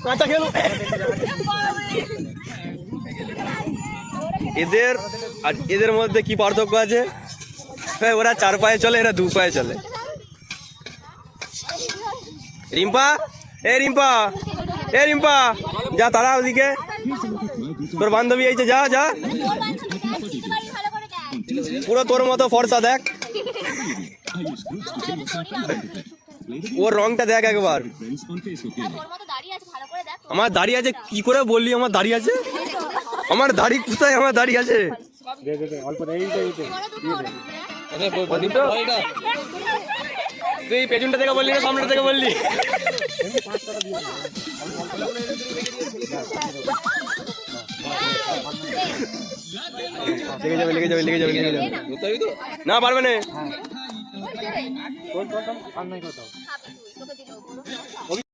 কাঁচা খেলো। এদের আর এদের মধ্যে কি পার্থক্য আছে? ওরা 4 পায়ে চলে, এরা 2 পায়ে চলে। রিম্পা, এ রিম্পা, এ রিম্পা, যা তারা ওদিকে, তোর বান্ধবী এইছে, যা যা। পুরো তোর মতো ফর্সা, দেখ ওর রংটা দেখ একবার। আমার দাড়ি আছে কি করে বললি? আমার দাড়ি আছে? আমার দাড়ি কোথায়? আমার দাড়ি আছে। তুই পেছনটা থেকে বললি না সামনে থেকে বললি? লেগে যাবে লেগে যাবে লেগে যাবে লেগে যাবে। না পারবে না।